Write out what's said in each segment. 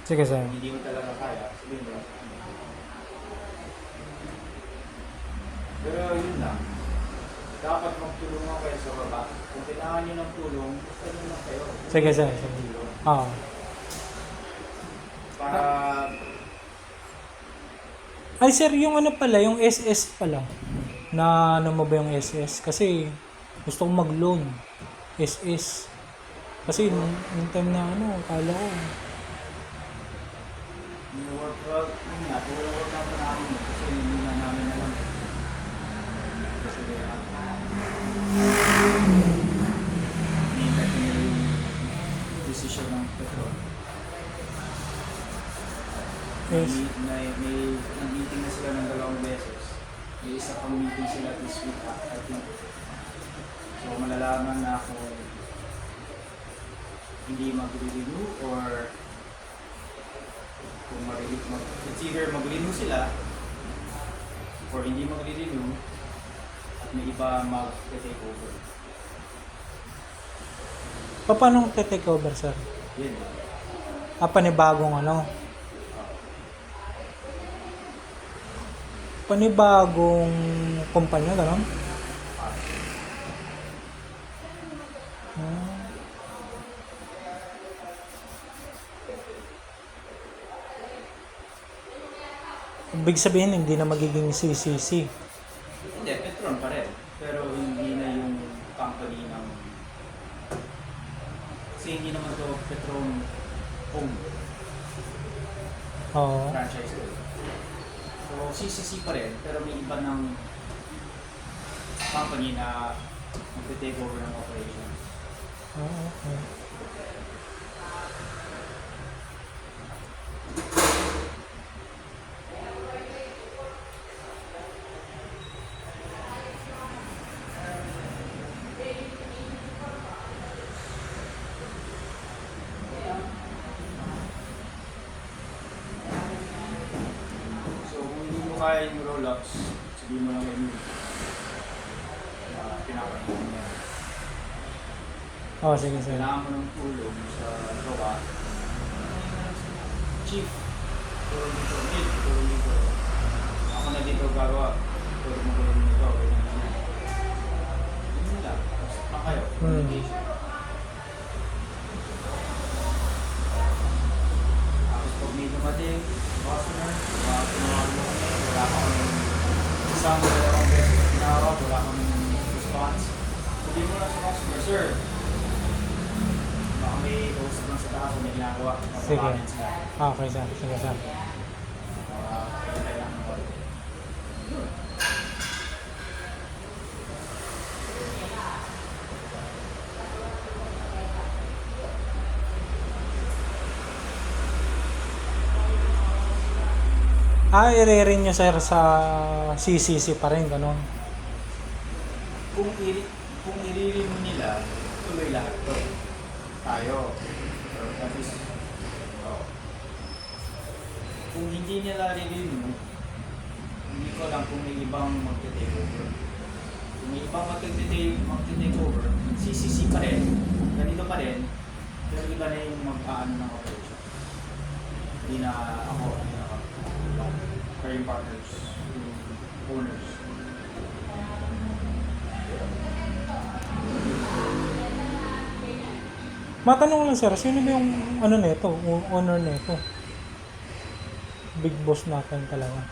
Sige, sir. Kung hindi mo talaga kaya, sabihin mo lang. Pero yun lang. Dapat magtulungan kayo sa baba. Kung kailangan nyo ng tulong, tulungan lang kayo. Sige, sir. Sige. Tulong. Oo. Para Ay, sir, yung ano pala, yung SS pala. Na ano mo ba yung SS? Kasi gusto kong mag-loan. SS. Kasi nung time na ano, kala ko. work well, yun nga, tulungan lang pa namin kasi hindi na namin alam. Kasi hinihintay ko nila yung decision ng petrol. Yes. May nag-meeting na sila ng 2 beses. May isa pang meeting sila this week, I think. So malalaman na kung hindi mag-renew or kung it's either mag-renew sila or hindi mag-renew at may iba mag-take over. Paano te-take over, sir? Yun. Panibagong ano? Panibagong kumpanya, gano'n? Ah. Ibig sabihin, hindi na magiging CCC. Hindi, Petron pa rin. Pero hindi na yung company ng... Kasi hindi naman ito Petron home Oo. franchise ko. So CCC pa rin, pero may iba ng company na mag-take over ng operation. Okay. So kung hindi mo kaya yung roll-ups, sabihin mo lang yung pinapahinga niya. Oh, sige, sir. Kailangan mo ng tulong sa gawa. Chief, tulong dito. Mid, tulong dito. Ako na dito gagawa. Tulong mo gawin dito. Yun lang. Tapos pa kayo. Communication. Tapos pag may dumating, customer, tinawagan mo kami, wala ka kami isang dalawang beses na tinawag, wala kami response. Sabihin mo lang sa customer, sir, baka may host lang sa taas o may ginagawa. Sige. Papapanin sila. Okay, sir. Sige, sir. Kaya lang ako. I-re-rin nyo, sir, sa CCC pa rin, gano'n. Kung ililin mo nila, tuloy lahat to. Tayo. At least, kung hindi nila rilin mo, hindi ko alam kung may ibang magte-take over. Kung may ibang magte-take over, CCC pa rin, ganito pa rin, pero iba na yung mag-aano ng operation. Hindi na ako, yung partners, yung owners. Matanong lang, sir, sino ba yung ano nito, owner nito? Big boss natin talaga.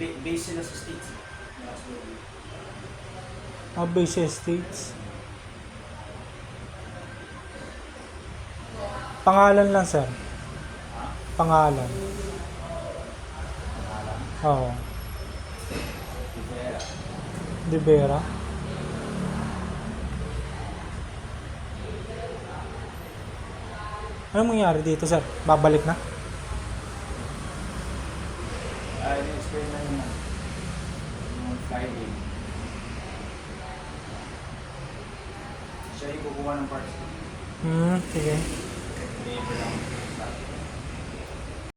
Base sila sa states. Base States. Pangalan lang, sir. Pangalan. Oo. De Vera. Anong mangyari dito, sir? Babalik na? In-explain na yun yung Friday. Siya yung kukuha ng parts. Sige. Labor lang.